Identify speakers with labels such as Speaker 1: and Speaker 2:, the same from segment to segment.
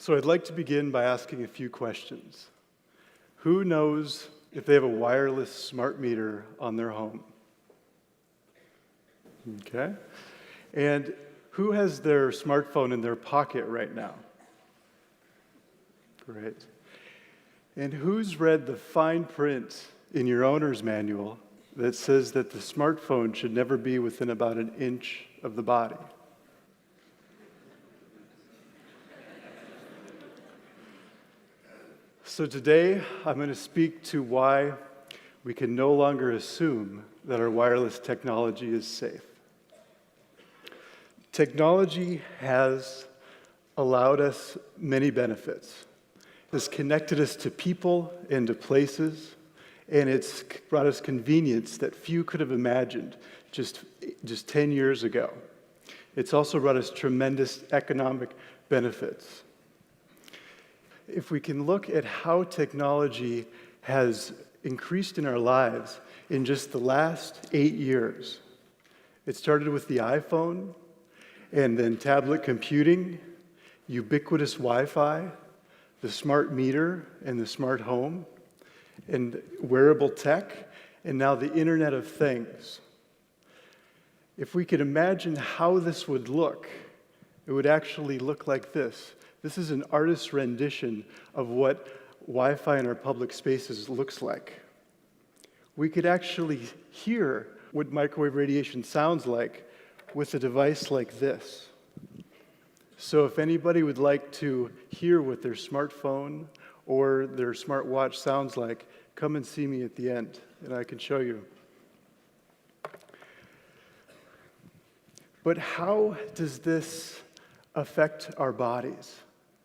Speaker 1: So I'd like to begin by asking a few questions. Who knows if they have a wireless smart meter on their home? Okay. And who has their smartphone in their pocket right now? Great. And who's read the fine print in your owner's manual that says that the smartphone should never be within about an inch of the body? So today, I'm going to speak to why we can no longer assume that our wireless technology is safe. Technology has allowed us many benefits. It's connected us to people and to places, and it's brought us convenience that few could have imagined just 10 years ago. It's also brought us tremendous economic benefits. If we can look at how technology has increased in our lives in just the last 8 years, it started with the iPhone, and then tablet computing, ubiquitous Wi-Fi, the smart meter and the smart home, and wearable tech, and now the Internet of Things. If we could imagine how this would look, it would actually look like this. This is an artist's rendition of what Wi-Fi in our public spaces looks like. We could actually hear what microwave radiation sounds like with a device like this. So if anybody would like to hear what their smartphone or their smartwatch sounds like, come and see me at the end, and I can show you. But how does this affect our bodies?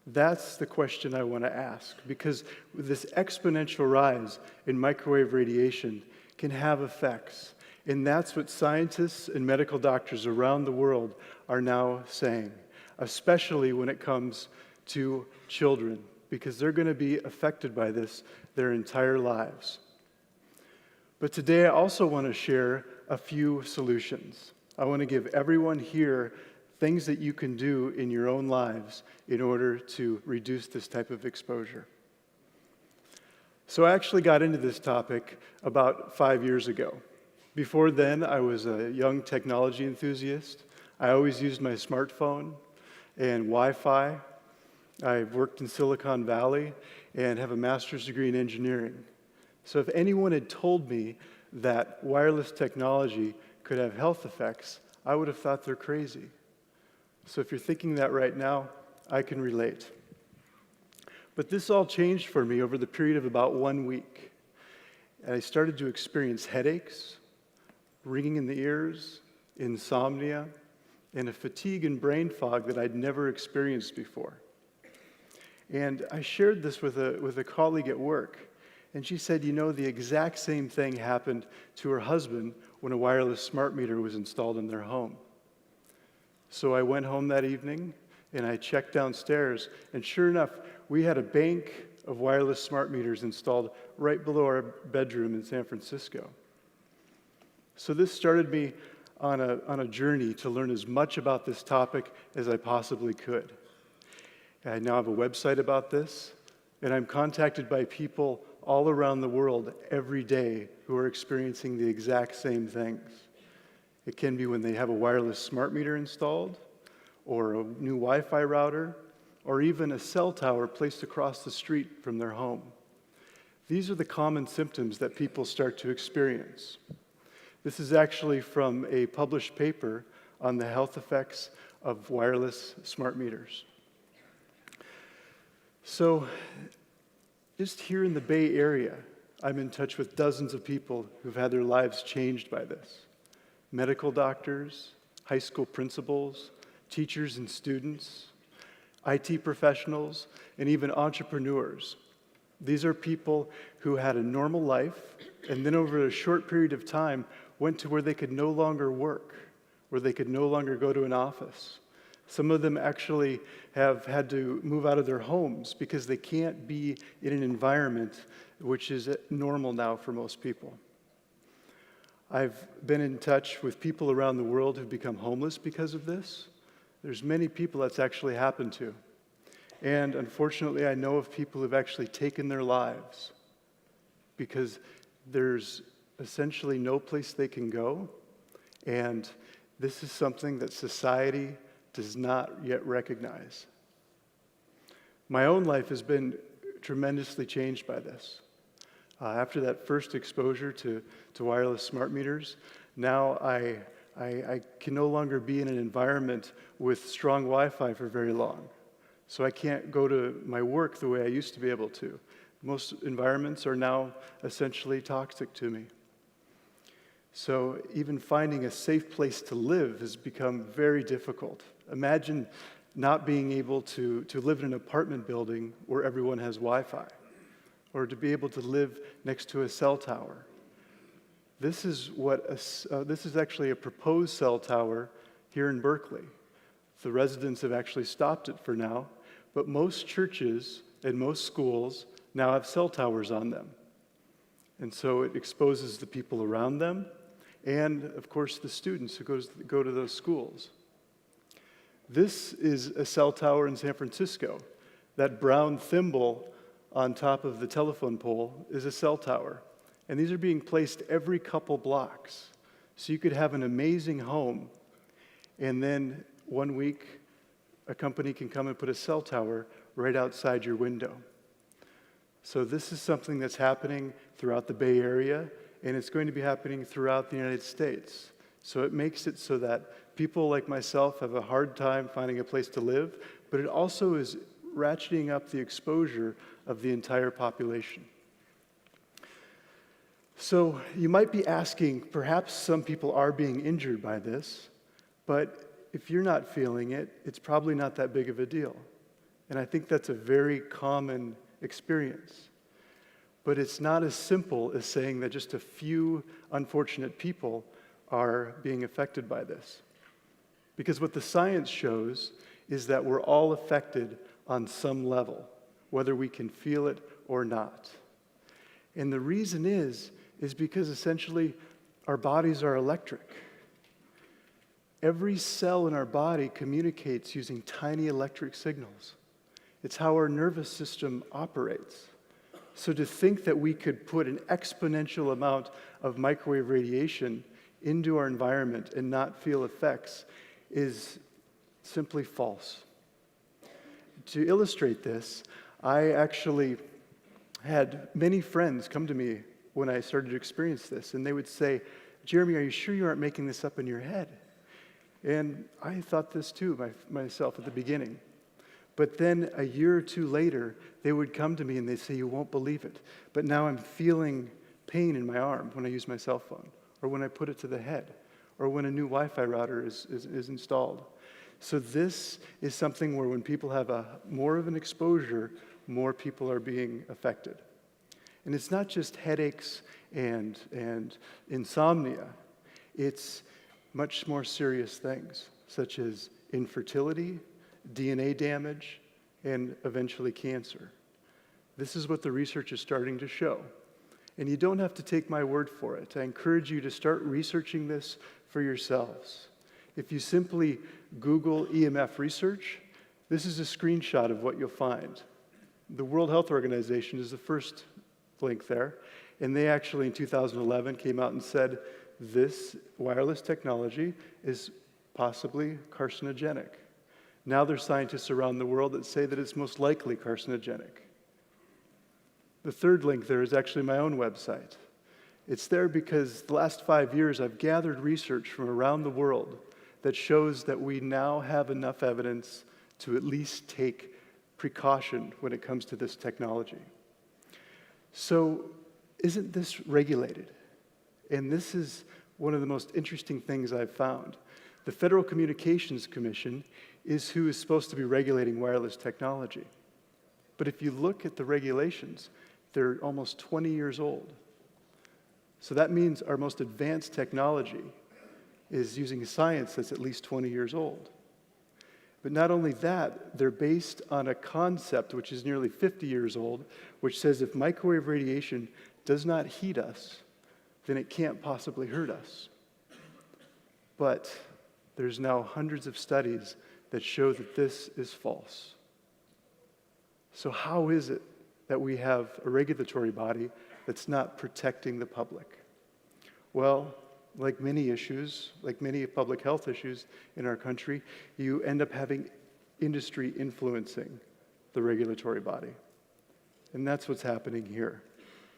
Speaker 1: That's the question I want to ask, because this exponential rise in microwave radiation can have effects, and that's what scientists and medical doctors around the world are now saying, especially when it comes to children, because they're going to be affected by this their entire lives. But today I also want to share a few solutions. I want to give everyone here things that you can do in your own lives in order to reduce this type of exposure. So I actually got into this topic about 5 years ago. Before then, I was a young technology enthusiast. I always used my smartphone and Wi-Fi. I've worked in Silicon Valley and have a master's degree in engineering. So if anyone had told me that wireless technology could have health effects, I would have thought they're crazy. So if you're thinking that right now, I can relate. But this all changed for me over the period of about 1 week. And I started to experience headaches, ringing in the ears, insomnia, and a fatigue and brain fog that I'd never experienced before. And I shared this with a colleague at work, and she said, you know, the exact same thing happened to her husband when a wireless smart meter was installed in their home. So I went home that evening, and I checked downstairs, and sure enough, we had a bank of wireless smart meters installed right below our bedroom in San Francisco. So this started me on a journey to learn as much about this topic as I possibly could. I now have a website about this, and I'm contacted by people all around the world every day who are experiencing the exact same things. It can be when they have a wireless smart meter installed, or a new Wi-Fi router, or even a cell tower placed across the street from their home. These are the common symptoms that people start to experience. This is actually from a published paper on the health effects of wireless smart meters. So, just here in the Bay Area, I'm in touch with dozens of people who've had their lives changed by this. Medical doctors, high school principals, teachers and students, IT professionals, and even entrepreneurs. These are people who had a normal life, and then over a short period of time, went to where they could no longer work, where they could no longer go to an office. Some of them actually have had to move out of their homes because they can't be in an environment which is normal now for most people. I've been in touch with people around the world who've become homeless because of this. There's many people that's actually happened to. And unfortunately, I know of people who've actually taken their lives because there's essentially no place they can go. And this is something that society does not yet recognize. My own life has been tremendously changed by this. After that first exposure to wireless smart meters, now I can no longer be in an environment with strong Wi-Fi for very long. So I can't go to my work the way I used to be able to. Most environments are now essentially toxic to me. So even finding a safe place to live has become very difficult. Imagine not being able to live in an apartment building where everyone has Wi-Fi, or to be able to live next to a cell tower. This is actually a proposed cell tower here in Berkeley. The residents have actually stopped it for now, but most churches and most schools now have cell towers on them. And so it exposes the people around them and, of course, the students who go to those schools. This is a cell tower in San Francisco. That brown thimble on top of the telephone pole is a cell tower. And these are being placed every couple blocks. So you could have an amazing home, and then one week, a company can come and put a cell tower right outside your window. So this is something that's happening throughout the Bay Area, and it's going to be happening throughout the United States. So it makes it so that people like myself have a hard time finding a place to live, but it also is ratcheting up the exposure of the entire population. So you might be asking, perhaps some people are being injured by this, but if you're not feeling it, it's probably not that big of a deal. And I think that's a very common experience. But it's not as simple as saying that just a few unfortunate people are being affected by this. Because what the science shows is that we're all affected on some level, whether we can feel it or not. And the reason is because essentially our bodies are electric. Every cell in our body communicates using tiny electric signals. It's how our nervous system operates. So to think that we could put an exponential amount of microwave radiation into our environment and not feel effects is simply false. To illustrate this, I actually had many friends come to me when I started to experience this, and they would say, "Jeromy, are you sure you aren't making this up in your head?" And I thought this too myself at the beginning. But then a year or two later, they would come to me and they'd say, "You won't believe it, but now I'm feeling pain in my arm when I use my cell phone, or when I put it to the head, or when a new Wi-Fi router is installed." So this is something where when people have more of an exposure, more people are being affected. And it's not just headaches and insomnia. It's much more serious things, such as infertility, DNA damage, and eventually cancer. This is what the research is starting to show. And you don't have to take my word for it. I encourage you to start researching this for yourselves. If you simply Google EMF research, this is a screenshot of what you'll find. The World Health Organization is the first link there, and they actually in 2011 came out and said this wireless technology is possibly carcinogenic. Now there's scientists around the world that say that it's most likely carcinogenic. The third link there is actually my own website. It's there because the last 5 years I've gathered research from around the world that shows that we now have enough evidence to at least take precaution when it comes to this technology. So isn't this regulated? And this is one of the most interesting things I've found. The Federal Communications Commission is who is supposed to be regulating wireless technology. But if you look at the regulations, they're almost 20 years old. So that means our most advanced technology is using science that's at least 20 years old. But not only that, they're based on a concept which is nearly 50 years old, which says if microwave radiation does not heat us, then it can't possibly hurt us. But there's now hundreds of studies that show that this is false. So how is it that we have a regulatory body that's not protecting the public? Well, like many issues, like many public health issues in our country, you end up having industry influencing the regulatory body. And that's what's happening here.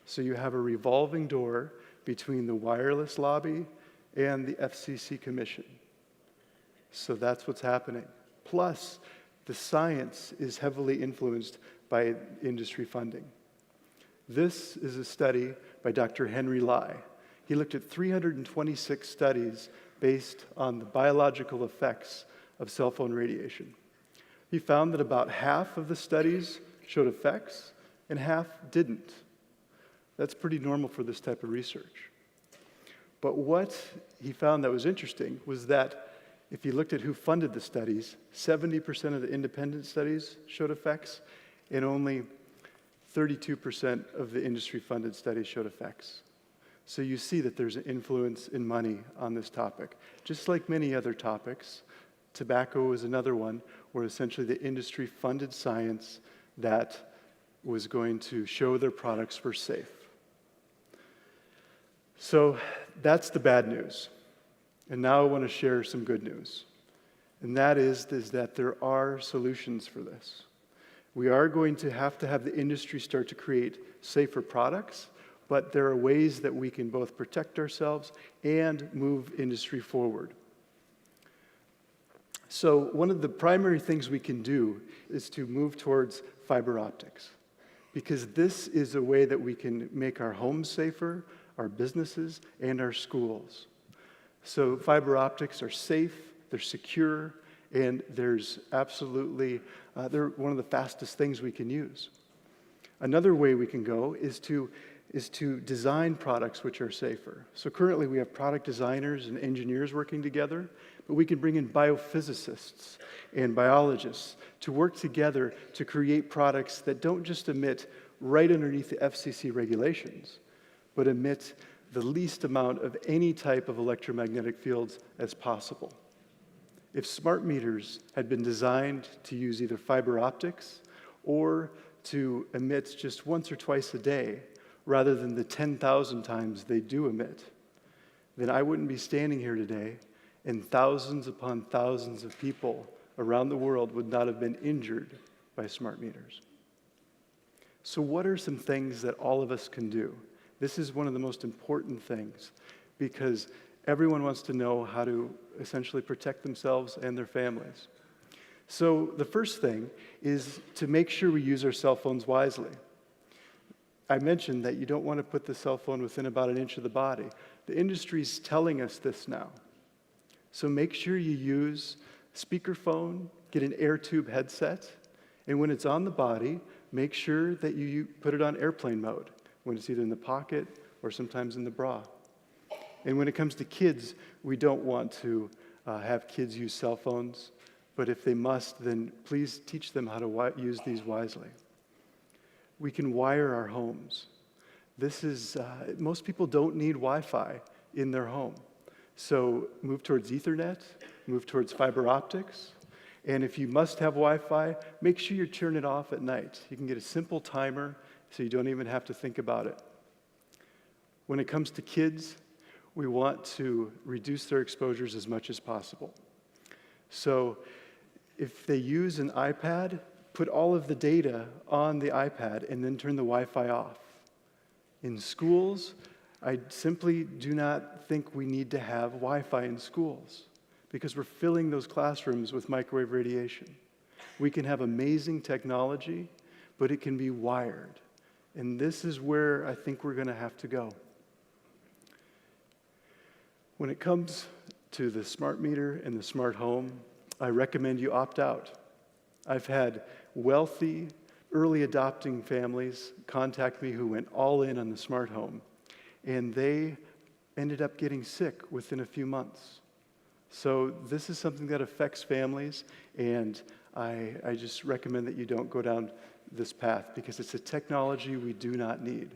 Speaker 1: So you have a revolving door between the wireless lobby and the FCC Commission. So that's what's happening. Plus, the science is heavily influenced by industry funding. This is a study by Dr. Henry Lai. He looked at 326 studies based on the biological effects of cell phone radiation. He found that about half of the studies showed effects and half didn't. That's pretty normal for this type of research. But what he found that was interesting was that if you looked at who funded the studies, 70% of the independent studies showed effects, and only 32% of the industry-funded studies showed effects. So you see that there's an influence in money on this topic. Just like many other topics, tobacco is another one where essentially the industry funded science that was going to show their products were safe. So that's the bad news. And now I want to share some good news. And that is that there are solutions for this. We are going to have the industry start to create safer products, but there are ways that we can both protect ourselves and move industry forward. So one of the primary things we can do is to move towards fiber optics, because this is a way that we can make our homes safer, our businesses, and our schools. So fiber optics are safe, they're secure, and there's absolutely, they're one of the fastest things we can use. Another way we can go is to design products which are safer. So currently we have product designers and engineers working together, but we can bring in biophysicists and biologists to work together to create products that don't just emit right underneath the FCC regulations, but emit the least amount of any type of electromagnetic fields as possible. If smart meters had been designed to use either fiber optics or to emit just once or twice a day, rather than the 10,000 times they do emit, then I wouldn't be standing here today, and thousands upon thousands of people around the world would not have been injured by smart meters. So what are some things that all of us can do? This is one of the most important things, because everyone wants to know how to essentially protect themselves and their families. So the first thing is to make sure we use our cell phones wisely. I mentioned that you don't want to put the cell phone within about an inch of the body. The industry's telling us this now. So make sure you use speakerphone, get an air tube headset, and when it's on the body, make sure that you put it on airplane mode, when it's either in the pocket or sometimes in the bra. And when it comes to kids, we don't want to have kids use cell phones, but if they must, then please teach them how to use these wisely. We can wire our homes. This is, most people don't need Wi-Fi in their home. So move towards Ethernet, move towards fiber optics, and if you must have Wi-Fi, make sure you turn it off at night. You can get a simple timer so you don't even have to think about it. When it comes to kids, we want to reduce their exposures as much as possible. So if they use an iPad, put all of the data on the iPad and then turn the Wi-Fi off. In schools, I simply do not think we need to have Wi-Fi in schools because we're filling those classrooms with microwave radiation. We can have amazing technology, but it can be wired. And this is where I think we're going to have to go. When it comes to the smart meter and the smart home, I recommend you opt out. I've had wealthy, early adopting families contact me who went all in on the smart home, and they ended up getting sick within a few months. So this is something that affects families, and I just recommend that you don't go down this path because it's a technology we do not need.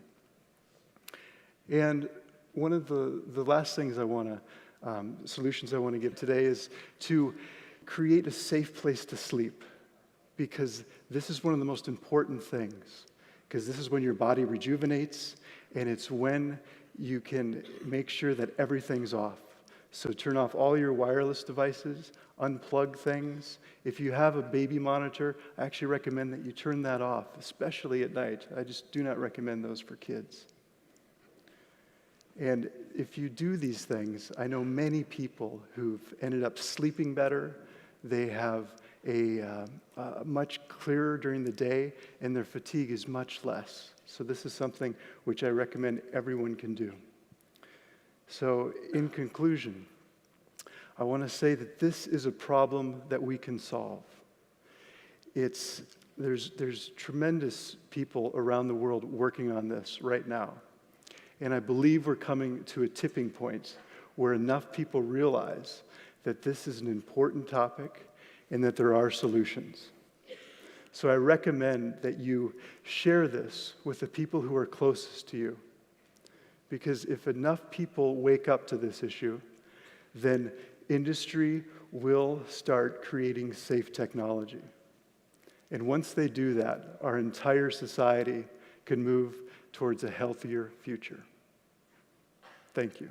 Speaker 1: And one of the last things solutions I want to give today is to create a safe place to sleep. because this is one of the most important things, because this is when your body rejuvenates, and it's when you can make sure that everything's off. So turn off all your wireless devices, unplug things. If you have a baby monitor, I actually recommend that you turn that off, especially at night. I just do not recommend those for kids. And if you do these things, I know many people who've ended up sleeping better. They have a much clearer during the day, and their fatigue is much less. So this is something which I recommend everyone can do. So in conclusion, I want to say that this is a problem that we can solve. There's tremendous people around the world working on this right now. And I believe we're coming to a tipping point where enough people realize that this is an important topic and that there are solutions. So I recommend that you share this with the people who are closest to you. Because if enough people wake up to this issue, then industry will start creating safe technology. And once they do that, our entire society can move towards a healthier future. Thank you.